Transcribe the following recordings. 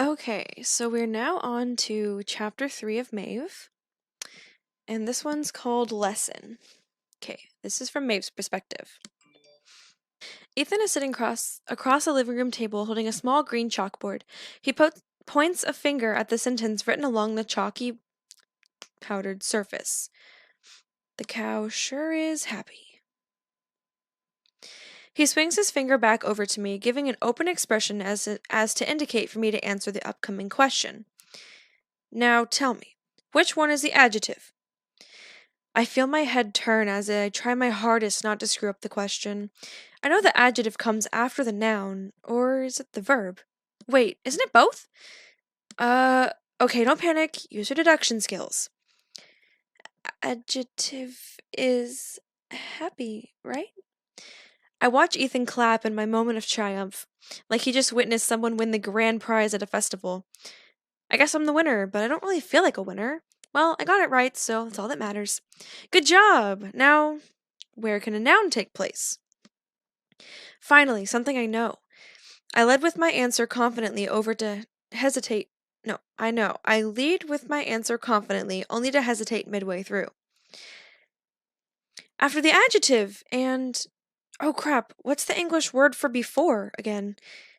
Okay, so we're now on to chapter 3 of MAEVE, and this one's called Lesson. Okay, this is from Maeve's perspective. Ethan is sitting across a living room table holding a small green chalkboard. He points a finger at the sentence written along the chalky powdered surface. The cow sure is happy. He swings his finger back over to me, giving an open expression as to indicate for me to answer the upcoming question. Now tell me, which one is the adjective? I feel my head turn as I try my hardest not to screw up the question. I know the adjective comes after the noun, or is it the verb? Wait, isn't it both? Uh, okay, don't panic. Use your deduction skills. Adjective is happy, right? I watch Ethan clap in my moment of triumph, like he just witnessed someone win the grand prize at a festival. I guess I'm the winner, but I don't really feel like a winner. Well, I got it right, so that's all that matters. Good job! Now, where can a noun take place? Finally, something I know. I led with my answer confidently over to hesitate. No, I know. I lead with my answer confidently, only to hesitate midway through. After the adjective, and. Oh crap, what's the English word for before again?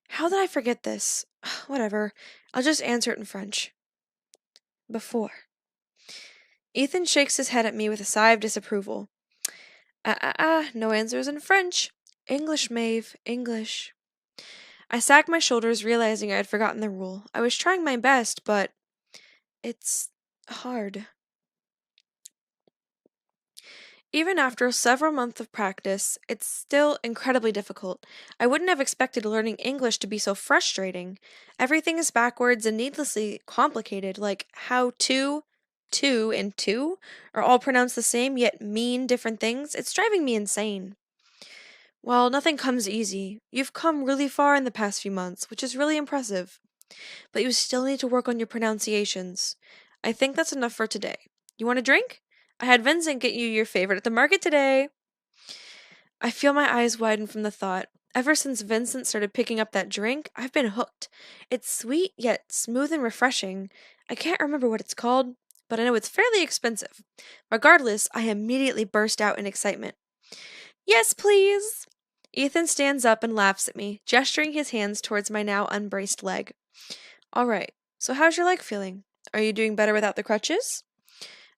How did I forget this? Whatever. I'll just answer it in French. Before. Ethan shakes his head at me with a sigh of disapproval. No answers in French. English, Maeve, English. I sagged my shoulders, realizing I had forgotten the rule. I was trying my best, but it's hard. Even after several months of practice, it's still incredibly difficult. I wouldn't have expected learning English to be so frustrating. Everything is backwards and needlessly complicated, like how to, and two are all pronounced the same yet mean different things. It's driving me insane. Well, nothing comes easy. You've come really far in the past few months, which is really impressive. But you still need to work on your pronunciations. I think that's enough for today. You want a drink? I had Vincent get you your favorite at the market today. I feel my eyes widen from the thought. Ever since Vincent started picking up that drink, I've been hooked. It's sweet yet smooth and refreshing. I can't remember what it's called, but I know it's fairly expensive. Regardless, I immediately burst out in excitement. Yes, please! Ethan stands up and laughs at me, gesturing his hands towards my now unbraced leg. All right, so how's your leg feeling? Are you doing better without the crutches?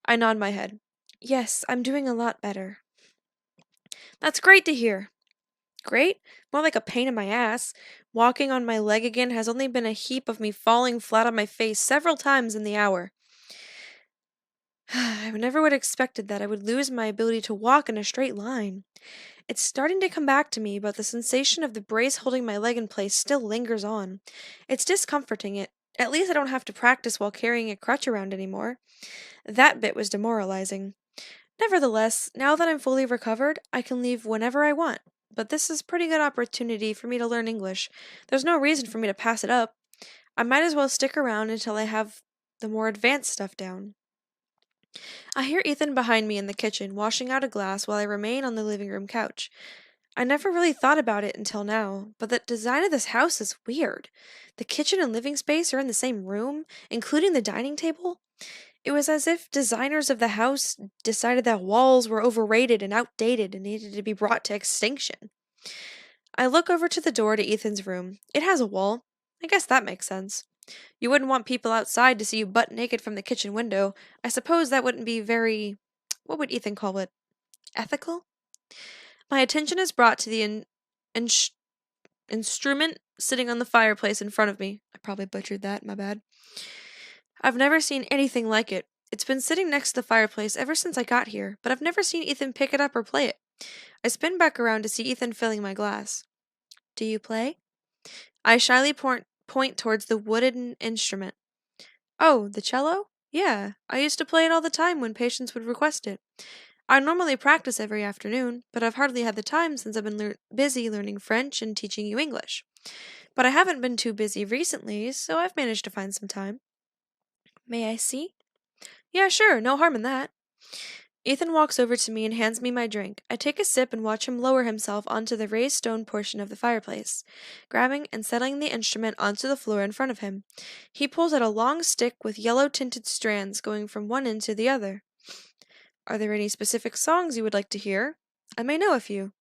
I nod my head. Yes, I'm doing a lot better. That's great to hear. Great? More like a pain in my ass. Walking on my leg again has only been a heap of me falling flat on my face several times in the hour. I never would have expected that I would lose my ability to walk in a straight line. It's starting to come back to me, but the sensation of the brace holding my leg in place still lingers on. It's discomforting. At least I don't have to practice while carrying a crutch around anymore. That bit was demoralizing. Nevertheless, now that I'm fully recovered, I can leave whenever I want. But this is a pretty good opportunity for me to learn English. There's no reason for me to pass it up. I might as well stick around until I have the more advanced stuff down. I hear Ethan behind me in the kitchen, washing out a glass while I remain on the living room couch. I never really thought about it until now, but the design of this house is weird. The kitchen and living space are in the same room, including the dining table. It was as if designers of the house decided that walls were overrated and outdated and needed to be brought to extinction. I look over to the door to Ethan's room. It has a wall. I guess that makes sense. You wouldn't want people outside to see you butt naked from the kitchen window. I suppose that wouldn't be very. What would Ethan call it? Ethical? My attention is brought to the ins- instrument sitting on the fireplace in front of me. I probably butchered that, my bad. I've never seen anything like it. It's been sitting next to the fireplace ever since I got here, but I've never seen Ethan pick it up or play it. I spin back around to see Ethan filling my glass. Do you play? I shyly point towards the wooden instrument. Oh, the cello? Yeah, I used to play it all the time when patients would request it. I normally practice every afternoon, but I've hardly had the time since I've been busy learning French and teaching you English. But I haven't been too busy recently, so I've managed to find some time. May I see? Yeah, sure, no harm in that. Ethan walks over to me and hands me my drink. I take a sip and watch him lower himself onto the raised stone portion of the fireplace, grabbing and settling the instrument onto the floor in front of him. He pulls out a long stick with yellow-tinted strands going from one end to the other. Are there any specific songs you would like to hear? I may know a few.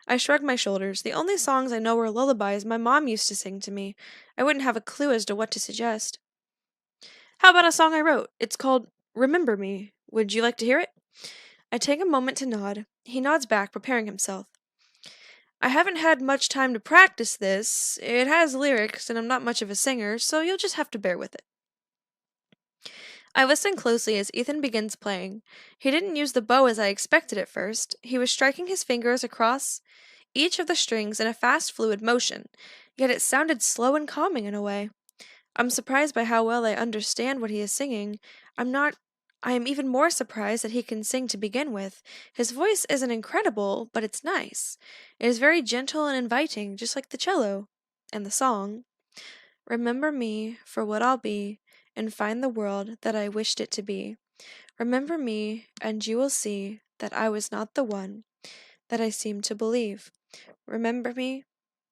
I shrug my shoulders. The only songs I know are lullabies my mom used to sing to me. I wouldn't have a clue as to what to suggest. How about a song I wrote? It's called Remember Me. Would you like to hear it? I take a moment to nod. He nods back, preparing himself. I haven't had much time to practice this. It has lyrics, and I'm not much of a singer, so you'll just have to bear with it. I listen closely as Ethan begins playing. He didn't use the bow as I expected at first. He was striking his fingers across each of the strings in a fast, fluid motion, yet it sounded slow and calming in a way. I'm surprised by how well I understand what he is singing. I am even more surprised that he can sing to begin with. His voice isn't incredible, but it's nice. It is very gentle and inviting, just like the cello. And the song. Remember me for what I'll be, and find the world that I wished it to be. Remember me, and you will see that I was not the one that I seemed to believe. Remember me,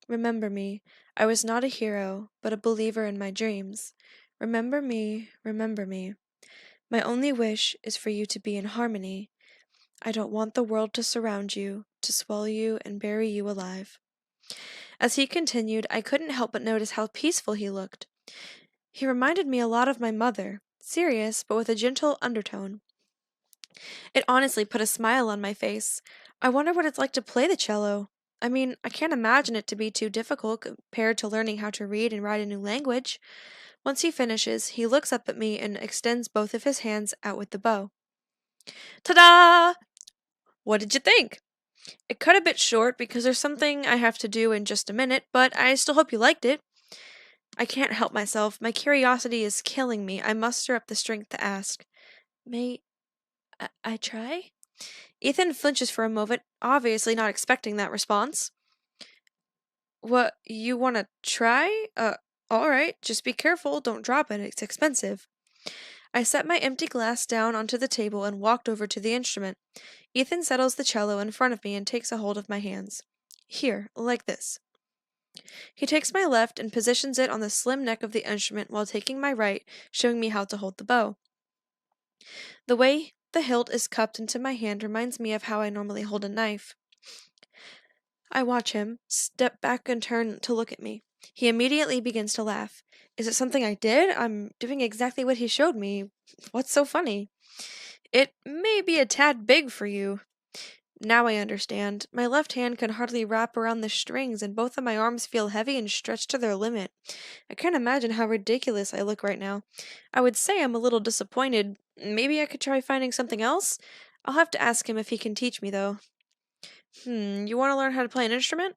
remember me. I was not a hero, but a believer in my dreams. Remember me, remember me. My only wish is for you to be in harmony. I don't want the world to surround you, to swallow you and bury you alive. As he continued, I couldn't help but notice how peaceful he looked. He reminded me a lot of my mother, serious but with a gentle undertone. It honestly put a smile on my face. I wonder what it's like to play the cello. I mean, I can't imagine it to be too difficult compared to learning how to read and write a new language. Once he finishes, he looks up at me and extends both of his hands out with the bow. Ta-da! What did you think? It cut a bit short because there's something I have to do in just a minute, but I still hope you liked it. I can't help myself. My curiosity is killing me. I muster up the strength to ask. May I try? Ethan flinches for a moment, obviously not expecting that response. What, you want to try? Alright, just be careful, don't drop it, it's expensive. I set my empty glass down onto the table and walked over to the instrument. Ethan settles the cello in front of me and takes a hold of my hands. Here, like this. He takes my left and positions it on the slim neck of the instrument while taking my right, showing me how to hold the bow. The way the hilt is cupped into my hand reminds me of how I normally hold a knife. I watch him, step back and turn to look at me. He immediately begins to laugh. Is it something I did? I'm doing exactly what he showed me. What's so funny? It may be a tad big for you. Now I understand. My left hand can hardly wrap around the strings, and both of my arms feel heavy and stretched to their limit. I can't imagine how ridiculous I look right now. I would say I'm a little disappointed. Maybe I could try finding something else? I'll have to ask him if he can teach me, though. You want to learn how to play an instrument?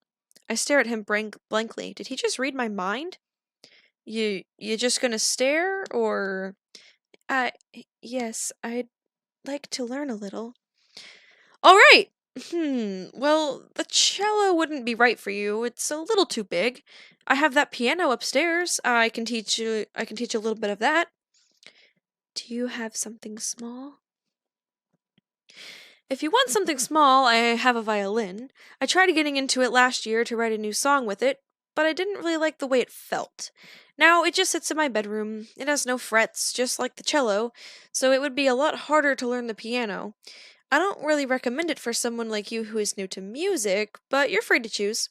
I stare at him blankly. Did he just read my mind? You just gonna stare, or... Yes, I'd like to learn a little. Alright! Well, the cello wouldn't be right for you. It's a little too big. I have that piano upstairs. I can teach you a little bit of that. Do you have something small? If you want something small, I have a violin. I tried getting into it last year to write a new song with it, but I didn't really like the way it felt. Now it just sits in my bedroom. It has no frets, just like the cello, so it would be a lot harder to learn the piano. I don't really recommend it for someone like you who is new to music, but you're free to choose.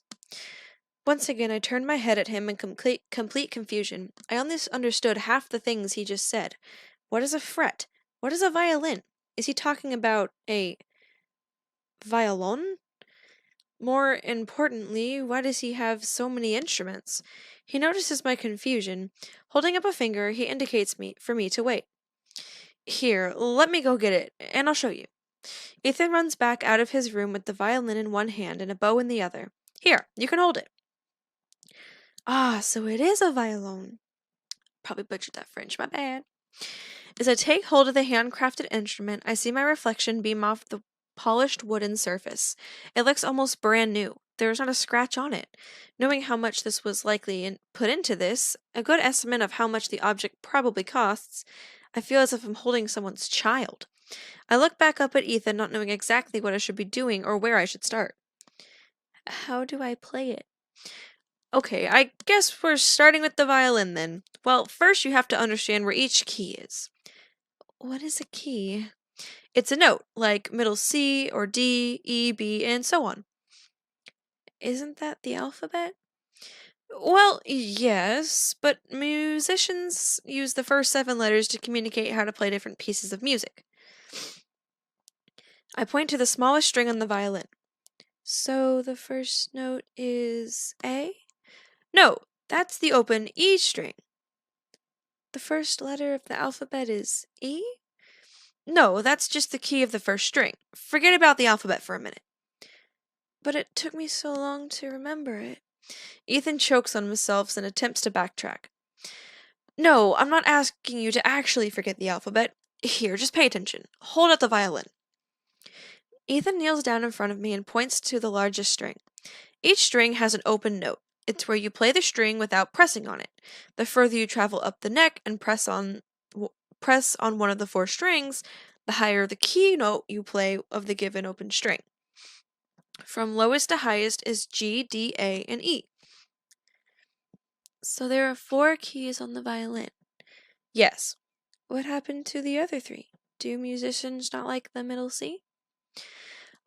Once again, I turned my head at him in complete confusion. I only understood half the things he just said. What is a fret? What is a violin? Is he talking about a violon? More importantly, why does he have so many instruments? He notices my confusion. Holding up a finger, he indicates for me to wait. Here, let me go get it, and I'll show you. Ethan runs back out of his room with the violin in one hand and a bow in the other. Here, you can hold it. Ah, so it is a violon. Probably butchered that French, my bad. As I take hold of the handcrafted instrument, I see my reflection beam off the polished wooden surface. It looks almost brand new. There is not a scratch on it. Knowing how much this was likely put into this, a good estimate of how much the object probably costs, I feel as if I'm holding someone's child. I look back up at Ethan, not knowing exactly what I should be doing or where I should start. How do I play it? Okay, I guess we're starting with the violin then. Well, first you have to understand where each key is. What is a key? It's a note, like middle C or D, E, B, and so on. Isn't that the alphabet? Well, yes, but musicians use the first 7 letters to communicate how to play different pieces of music. I point to the smallest string on the violin. So the first note is A? No, that's the open E string. The first letter of the alphabet is E? No, that's just the key of the first string. Forget about the alphabet for a minute. But it took me so long to remember it. Ethan chokes on himself and attempts to backtrack. No, I'm not asking you to actually forget the alphabet. Here, just pay attention. Hold out the violin. Ethan kneels down in front of me and points to the largest string. Each string has an open note. It's where you play the string without pressing on it. The further you travel up the neck and press on one of the 4 strings, the higher the key note you play of the given open string. From lowest to highest is G, D, A, and E. So there are 4 keys on the violin. Yes. What happened to the other 3? Do musicians not like the middle C?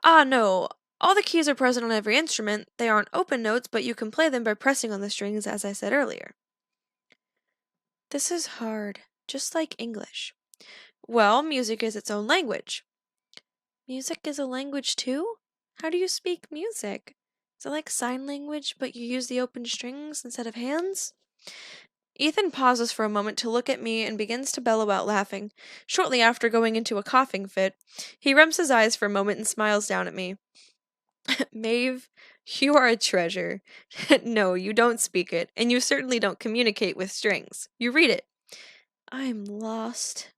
Ah, no. All the keys are present on every instrument. They aren't open notes, but you can play them by pressing on the strings, as I said earlier. This is hard, just like English. Well, music is its own language. Music is a language too? How do you speak music? Is it like sign language, but you use the open strings instead of hands? Ethan pauses for a moment to look at me and begins to bellow out laughing, shortly after going into a coughing fit. He rubs his eyes for a moment and smiles down at me. Maeve, you are a treasure. No, you don't speak it, and you certainly don't communicate with strings. You read it. I'm lost.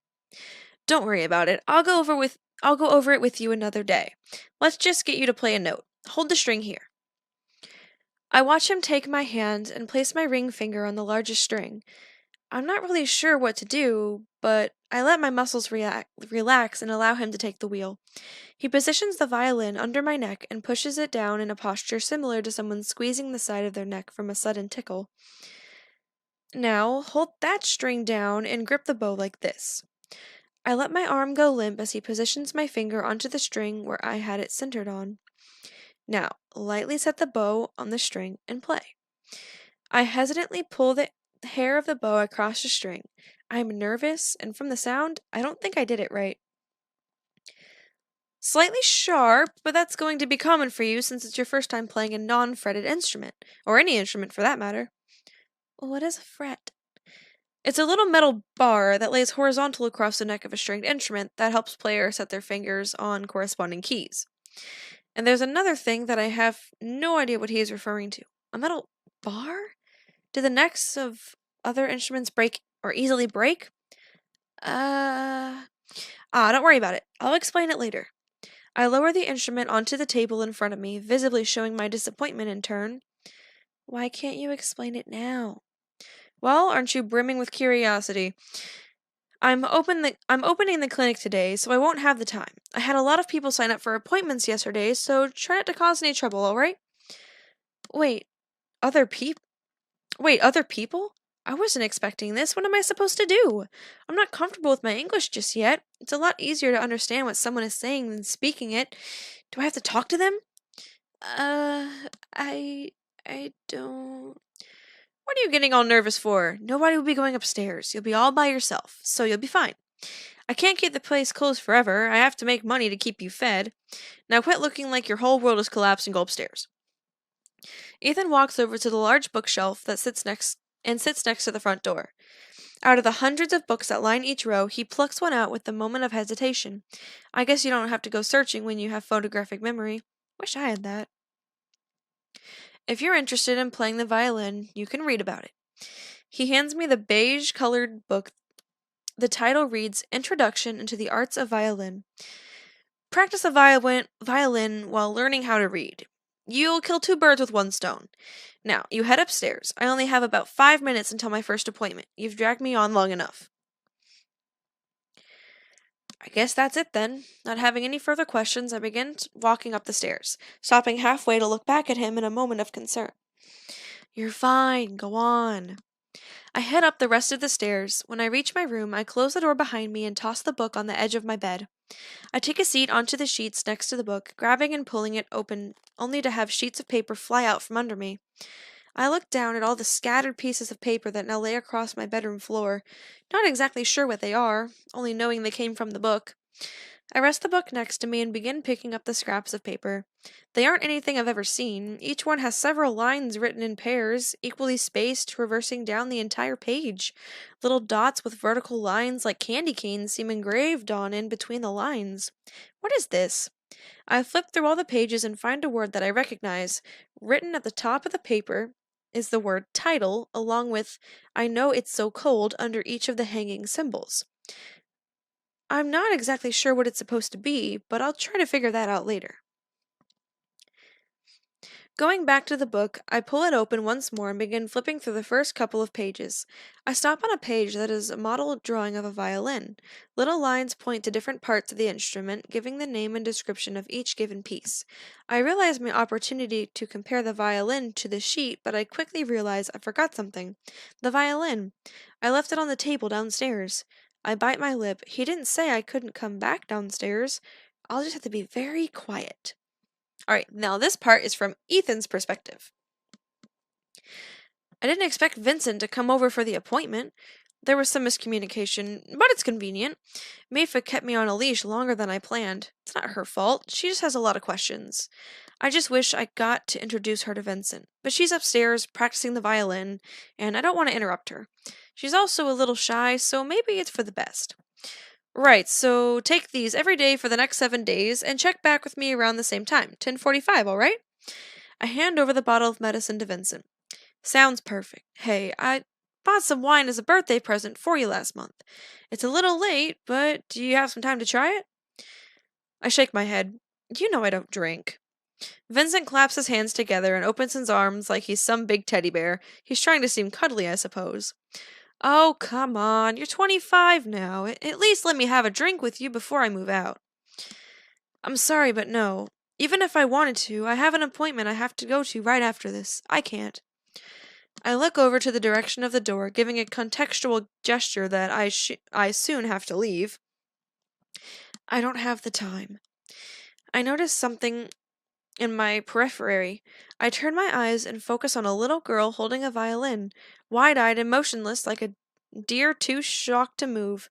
Don't worry about it. I'll go over it with you another day. Let's just get you to play a note. Hold the string here. I watch him take my hand and place my ring finger on the largest string. I'm not really sure what to do, but I let my muscles relax and allow him to take the wheel. He positions the violin under my neck and pushes it down in a posture similar to someone squeezing the side of their neck from a sudden tickle. Now, hold that string down and grip the bow like this. I let my arm go limp as he positions my finger onto the string where I had it centered on. Now, lightly set the bow on the string and play. I hesitantly pull the hair of the bow across the string. I am nervous, and from the sound, I don't think I did it right. Slightly sharp, but that's going to be common for you since it's your first time playing a non-fretted instrument, or any instrument for that matter. What is a fret? It's a little metal bar that lays horizontal across the neck of a stringed instrument that helps players set their fingers on corresponding keys. And there's another thing that I have no idea what he is referring to. A metal bar? Do the necks of other instruments break or easily break? Don't worry about it. I'll explain it later. I lower the instrument onto the table in front of me, visibly showing my disappointment in turn. Why can't you explain it now? Well, aren't you brimming with curiosity? I'm opening the clinic today, so I won't have the time. I had a lot of people sign up for appointments yesterday, so try not to cause any trouble, alright? Wait, other people? I wasn't expecting this. What am I supposed to do? I'm not comfortable with my English just yet. It's a lot easier to understand what someone is saying than speaking it. Do I have to talk to them? I don't... What are you getting all nervous for? Nobody will be going upstairs. You'll be all by yourself, so you'll be fine. I can't keep the place closed forever. I have to make money to keep you fed. Now quit looking like your whole world has collapsed and go upstairs. Ethan walks over to the large bookshelf that sits next to the front door. Out of the hundreds of books that line each row, he plucks one out with a moment of hesitation. I guess you don't have to go searching when you have photographic memory. Wish I had that. If you're interested in playing the violin, you can read about it. He hands me the beige-colored book. The title reads, Introduction into the Arts of Violin. Practice the violin while learning how to read. You'll kill 2 birds with 1 stone. Now, you head upstairs. I only have about 5 minutes until my first appointment. You've dragged me on long enough. I guess that's it then. Not having any further questions, I began walking up the stairs, stopping halfway to look back at him in a moment of concern. You're fine, go on. I head up the rest of the stairs. When I reach my room, I close the door behind me and toss the book on the edge of my bed. I take a seat onto the sheets next to the book, grabbing and pulling it open, only to have sheets of paper fly out from under me. I look down at all the scattered pieces of paper that now lay across my bedroom floor, not exactly sure what they are, only knowing they came from the book. I rest the book next to me and begin picking up the scraps of paper. They aren't anything I've ever seen. Each one has several lines written in pairs, equally spaced, reversing down the entire page. Little dots with vertical lines like candy canes seem engraved on in between the lines. What is this? I flip through all the pages and find a word that I recognize. Written at the top of the paper is the word title, along with I know it's so cold under each of the hanging symbols. I'm not exactly sure what it's supposed to be, but I'll try to figure that out later. Going back to the book, I pull it open once more and begin flipping through the first couple of pages. I stop on a page that is a model drawing of a violin. Little lines point to different parts of the instrument, giving the name and description of each given piece. I realize my opportunity to compare the violin to the sheet, but I quickly realize I forgot something. The violin. I left it on the table downstairs. I bite my lip. He didn't say I couldn't come back downstairs. I'll just have to be very quiet. Alright, now this part is from Ethan's perspective. I didn't expect Vincent to come over for the appointment. There was some miscommunication, but it's convenient. MAEVE kept me on a leash longer than I planned. It's not her fault. She just has a lot of questions. I just wish I got to introduce her to Vincent. But she's upstairs practicing the violin, and I don't want to interrupt her. She's also a little shy, so maybe it's for the best. Right, so take these every day for the next 7 days and check back with me around the same time, 10:45, all right? I hand over the bottle of medicine to Vincent. Sounds perfect. Hey, I bought some wine as a birthday present for you last month. It's a little late, but do you have some time to try it? I shake my head. You know I don't drink. Vincent claps his hands together and opens his arms like he's some big teddy bear. He's trying to seem cuddly, I suppose. Oh, come on, you're 25 now. At least let me have a drink with you before I move out. I'm sorry, but no. Even if I wanted to, I have an appointment I have to go to right after this. I can't. I look over to the direction of the door, giving a contextual gesture that I soon have to leave. I don't have the time. I notice something in my periphery. I turn my eyes and focus on a little girl holding a violin, wide-eyed and motionless like a deer too shocked to move.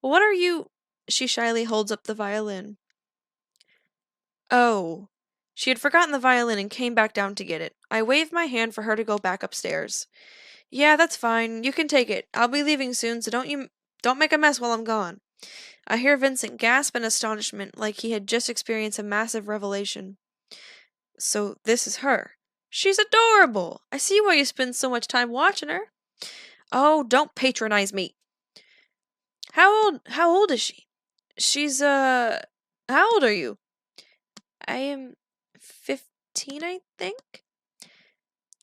What are you? She shyly holds up the violin. Oh. She had forgotten the violin and came back down to get it. I waved my hand for her to go back upstairs. Yeah, that's fine. You can take it. I'll be leaving soon, so don't make a mess while I'm gone. I hear Vincent gasp in astonishment like he had just experienced a massive revelation. So this is her. She's adorable. I see why you spend so much time watching her. Oh, don't patronize me. How old is she? She's how old are you? I am 15, I think.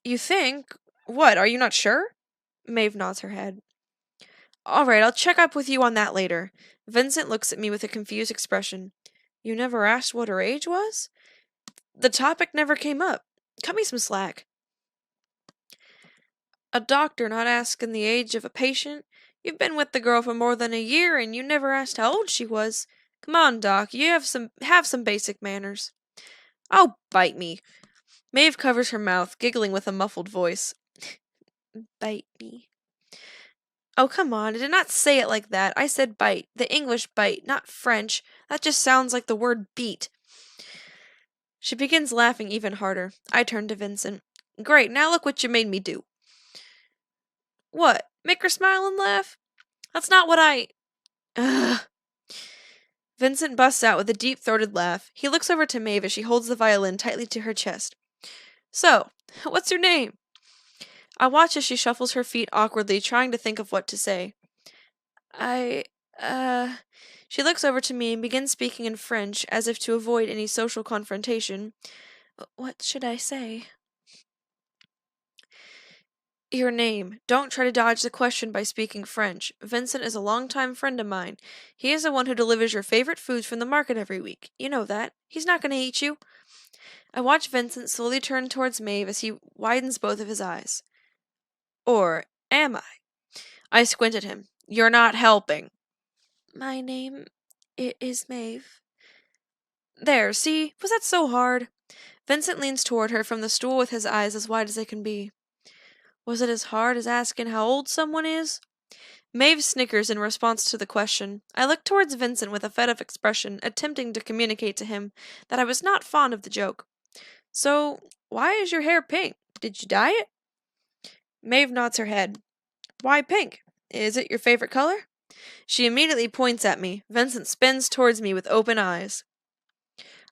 You think? What, are you not sure? MAEVE nods her head. Alright, I'll check up with you on that later. Vincent looks at me with a confused expression. You never asked what her age was? The topic never came up. Cut me some slack. A doctor not asking the age of a patient? You've been with the girl for more than a year and you never asked how old she was. Come on, Doc, you have some basic manners. Oh, bite me. MAEVE covers her mouth, giggling with a muffled voice. Bite me. Oh, come on, I did not say it like that. I said bite. The English bite, not French. That just sounds like the word beat. She begins laughing even harder. I turn to Vincent. Great, now look what you made me do. What? Make her smile and laugh? That's not what I... Ugh. Vincent busts out with a deep-throated laugh. He looks over to MAEVE as she holds the violin tightly to her chest. So, what's your name? I watch as she shuffles her feet awkwardly, trying to think of what to say. She looks over to me and begins speaking in French, as if to avoid any social confrontation. What should I say? Your name. Don't try to dodge the question by speaking French. Vincent is a longtime friend of mine. He is the one who delivers your favorite foods from the market every week. You know that. He's not going to eat you. I watch Vincent slowly turn towards Maeve as he widens both of his eyes. Or am I? I squint at him. You're not helping. My name is Maeve. There, see? Was that so hard? Vincent leans toward her from the stool with his eyes as wide as they can be. Was it as hard as asking how old someone is? Maeve snickers in response to the question. I look towards Vincent with a fed-up expression, attempting to communicate to him that I was not fond of the joke. So, why is your hair pink? Did you dye it? Maeve nods her head. Why pink? Is it your favorite color? She immediately points at me. Vincent spins towards me with open eyes.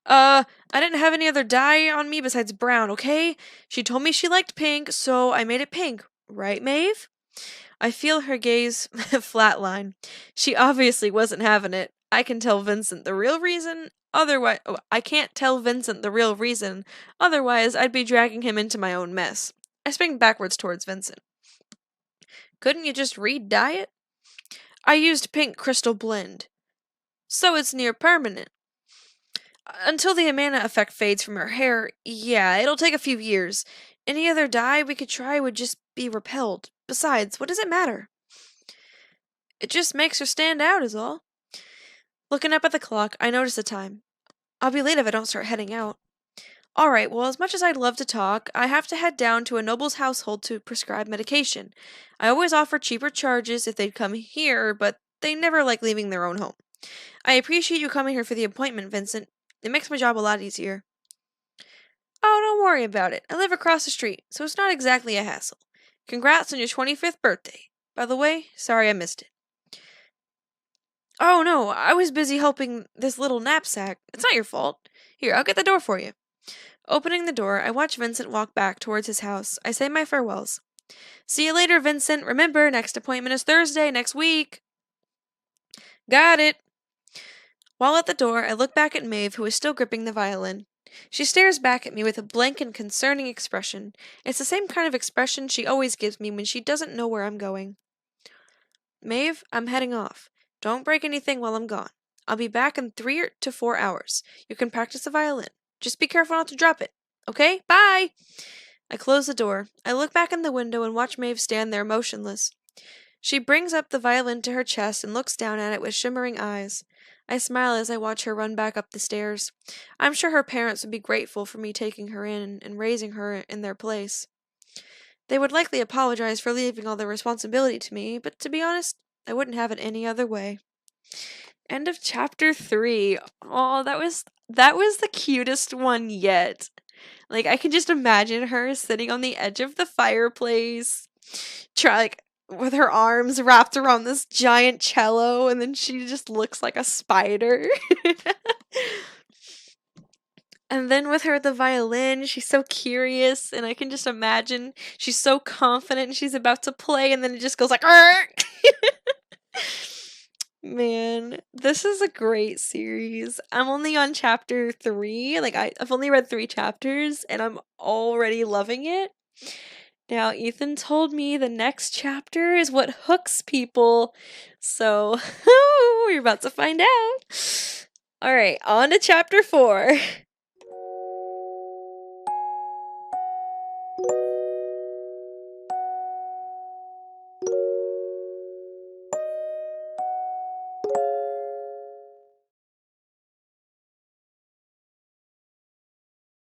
I didn't have any other dye on me besides brown, okay? She told me she liked pink, so I made it pink. Right, Maeve? I feel her gaze flatline. She obviously wasn't having it. I can tell Vincent the real reason. I can't tell Vincent the real reason. Otherwise, I'd be dragging him into my own mess. I swing backwards towards Vincent. Couldn't you just re-dye it? I used pink crystal blend. So it's near permanent. Until the Amana effect fades from her hair, yeah, it'll take a few years. Any other dye we could try would just be repelled. Besides, what does it matter? It just makes her stand out, is all. Looking up at the clock, I notice the time. I'll be late if I don't start heading out. Alright, well, as much as I'd love to talk, I have to head down to a noble's household to prescribe medication. I always offer cheaper charges if they'd come here, but they never like leaving their own home. I appreciate you coming here for the appointment, Vincent. It makes my job a lot easier. Oh, don't worry about it. I live across the street, so it's not exactly a hassle. Congrats on your 25th birthday. By the way, sorry I missed it. Oh no, I was busy helping this little knapsack. It's not your fault. Here, I'll get the door for you. Opening the door, I watch Vincent walk back towards his house. I say my farewells. See you later, Vincent. Remember, next appointment is Thursday, next week. Got it. While at the door, I look back at Maeve, who is still gripping the violin. She stares back at me with a blank and concerning expression. It's the same kind of expression she always gives me when she doesn't know where I'm going. Maeve, I'm heading off. Don't break anything while I'm gone. I'll be back in 3 to 4 hours. You can practice the violin. Just be careful not to drop it. Okay? Bye! I close the door. I look back in the window and watch Maeve stand there motionless. She brings up the violin to her chest and looks down at it with shimmering eyes. I smile as I watch her run back up the stairs. I'm sure her parents would be grateful for me taking her in and raising her in their place. They would likely apologize for leaving all the responsibility to me, but to be honest, I wouldn't have it any other way. End of chapter 3. Oh, that was the cutest one yet. Like, I can just imagine her sitting on the edge of the fireplace, with her arms wrapped around this giant cello, and then she just looks like a spider. And then with her at the violin, she's so curious, and I can just imagine she's so confident and she's about to play, and then it just goes like, argh! Man, this is a great series. I'm only on chapter 3. I've only read 3 chapters, and I'm already loving it. Now, Ethan told me the next chapter is what hooks people, so we're about to find out. Alright, on to chapter 4.